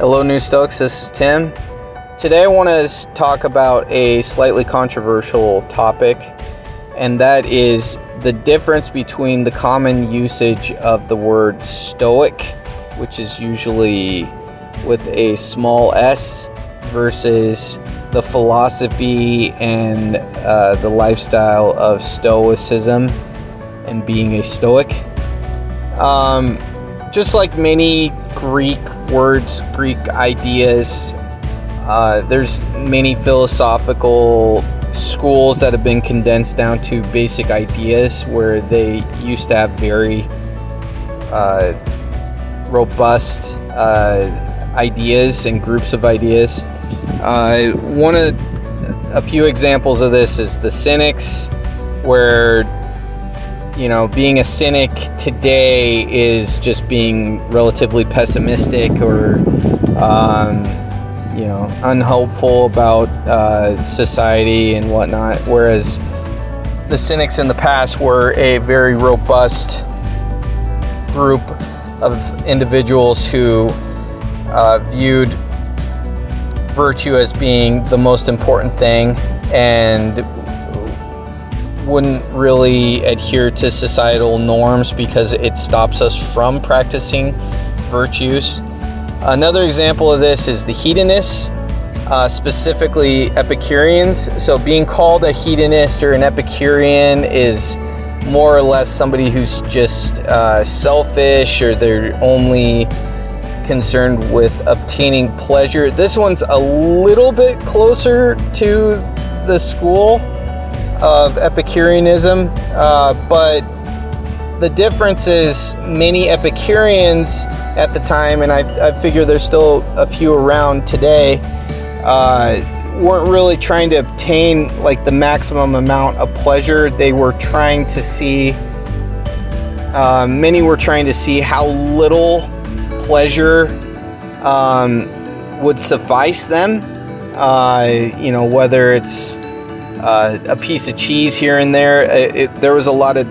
Hello, New Stoics. This is Tim. Today I want to talk about a slightly controversial topic, and that is the difference between the common usage of the word Stoic, which is usually with a small s, versus the philosophy and the lifestyle of Stoicism and being a Stoic. Just like many Greek words, Greek ideas, there's many philosophical schools that have been condensed down to basic ideas where they used to have very robust ideas and groups of ideas. A few examples of this is the Cynics, where being a cynic today is just being relatively pessimistic or unhopeful about society and whatnot, whereas the Cynics in the past were a very robust group of individuals who viewed virtue as being the most important thing and wouldn't really adhere to societal norms because it stops us from practicing virtues. Another example of this is the hedonists, specifically Epicureans. So being called a hedonist or an Epicurean is more or less somebody who's just selfish, or they're only concerned with obtaining pleasure. This one's a little bit closer to the school of Epicureanism, but the difference is many Epicureans at the time, and I figure there's still a few around today, weren't really trying to obtain like the maximum amount of pleasure. They were trying to see, many were trying to see how little pleasure would suffice them, whether it's a piece of cheese here and there. There was a lot of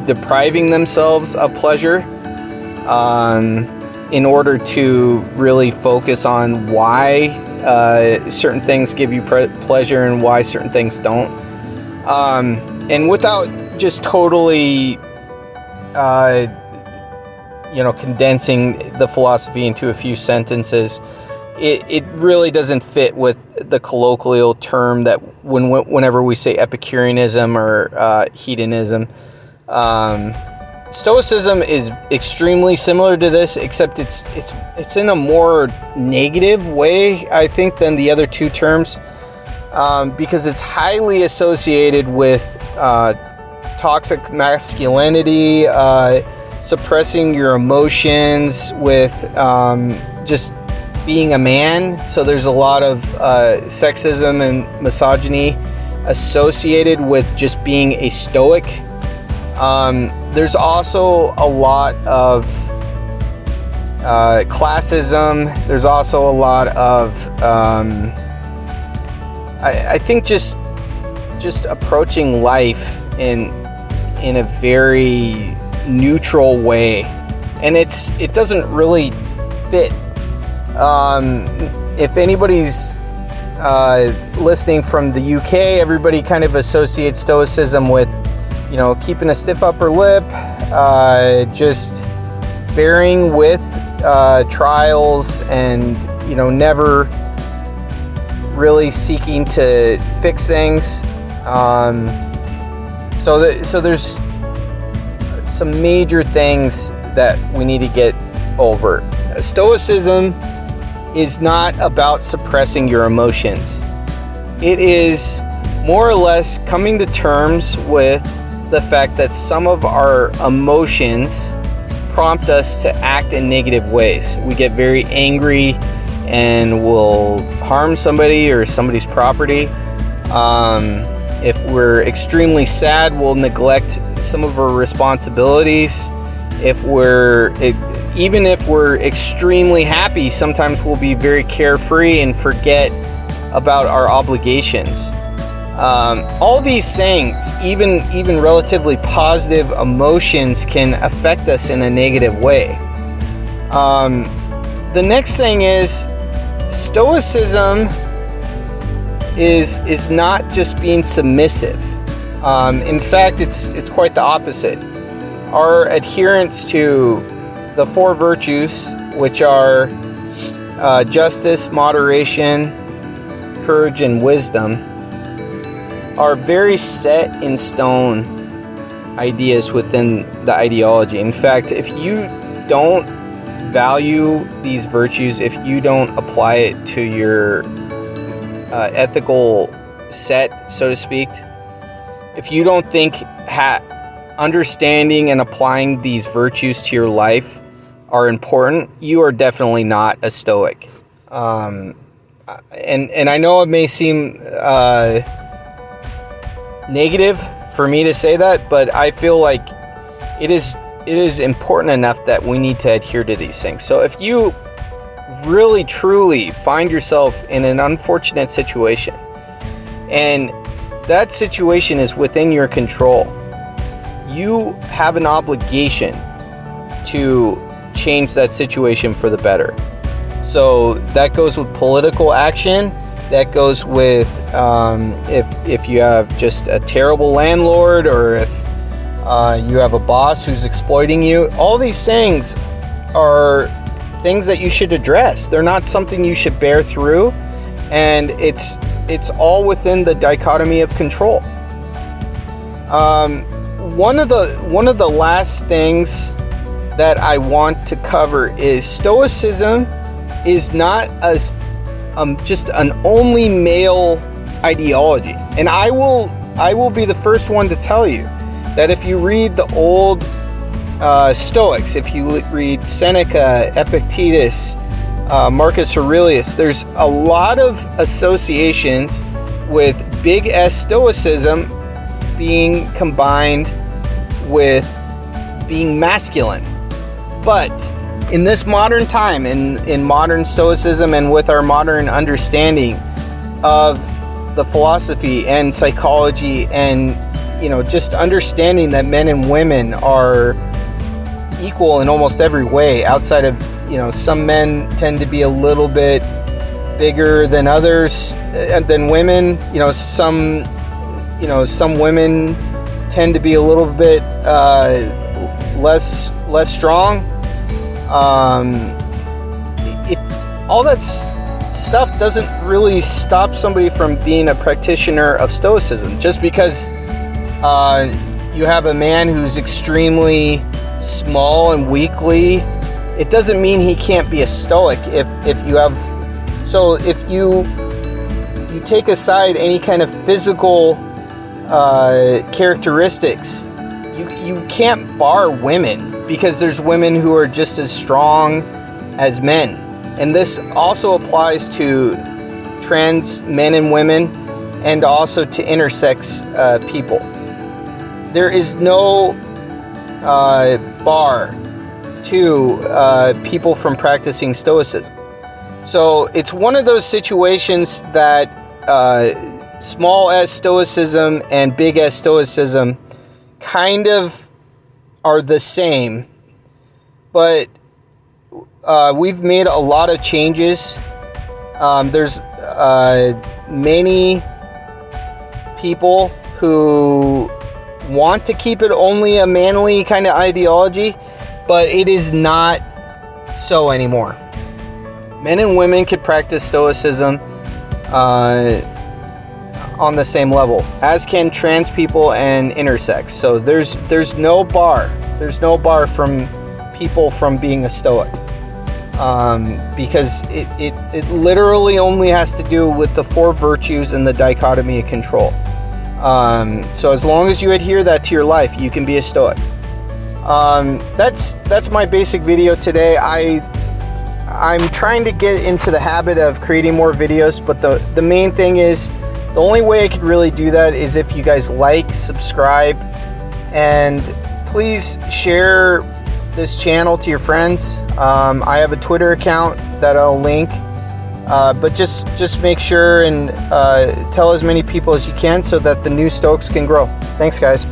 depriving themselves of pleasure in order to really focus on why certain things give you pleasure and why certain things don't. And without just totally condensing the philosophy into a few sentences, it really doesn't fit with the colloquial term that whenever we say Epicureanism or hedonism. Stoicism is extremely similar to this, except it's in a more negative way, I think, than the other two terms, because it's highly associated with toxic masculinity, suppressing your emotions, with just being a man. So there's a lot of sexism and misogyny associated with just being a Stoic. There's also a lot of classism. There's also a lot of I think just approaching life in a very neutral way, and it doesn't really fit. If anybody's listening from the UK, everybody kind of associates Stoicism with, keeping a stiff upper lip, just bearing with trials, and never really seeking to fix things. So there's some major things that we need to get over. Stoicism is not about suppressing your emotions. It is more or less coming to terms with the fact that some of our emotions prompt us to act in negative ways. We get very angry and will harm somebody or somebody's property. If we're extremely sad, we'll neglect some of our responsibilities. Even if we're extremely happy, sometimes we'll be very carefree and forget about our obligations. All these things, even relatively positive emotions, can affect us in a negative way. the next thing is Stoicism is not just being submissive. In fact, it's quite the opposite. Our adherence to the four virtues, which are justice, moderation, courage, and wisdom, are very set in stone ideas within the ideology. In fact, if you don't value these virtues, if you don't apply it to your ethical set, so to speak, if you don't think understanding and applying these virtues to your life are important, you are definitely not a Stoic. And I know it may seem negative for me to say that, but I feel like it is important enough that we need to adhere to these things. So if you really truly find yourself in an unfortunate situation, and that situation is within your control, you have an obligation to change that situation for the better. So that goes with political action. That goes with if you have just a terrible landlord, or if you have a boss who's exploiting you. All these things are things that you should address. They're not something you should bear through, and it's all within the dichotomy of control. One of the last things that I want to cover is Stoicism is not just an only male ideology. And I will be the first one to tell you that if you read the old Stoics, if you read Seneca, Epictetus, Marcus Aurelius, there's a lot of associations with big S Stoicism being combined with being masculine. But in this modern time, in modern Stoicism, and with our modern understanding of the philosophy and psychology, and just understanding that men and women are equal in almost every way, outside of some men tend to be a little bit bigger than others, than women. Some women tend to be a little bit less strong. All that stuff doesn't really stop somebody from being a practitioner of Stoicism. Just because you have a man who's extremely small and weakly, it doesn't mean he can't be a Stoic. If you take aside any kind of physical characteristics, you can't bar women, because there's women who are just as strong as men. And this also applies to trans men and women, and also to intersex people. There is no bar to people from practicing Stoicism. So it's one of those situations that small s Stoicism and big S Stoicism kind of are the same, but we've made a lot of changes. There's many people who want to keep it only a manly kind of ideology, but it is not so anymore. Men and women could practice Stoicism on the same level, as can trans people and intersex. So there's no bar. There's no bar from people from being a Stoic, because it literally only has to do with the four virtues and the dichotomy of control. So as long as you adhere that to your life, you can be a Stoic. That's my basic video today. I'm trying to get into the habit of creating more videos, but the main thing is, the only way I could really do that is if you guys like, subscribe, and please share this channel to your friends. I have a Twitter account that I'll link, but just make sure and tell as many people as you can, so that the new Stoics can grow. Thanks, guys.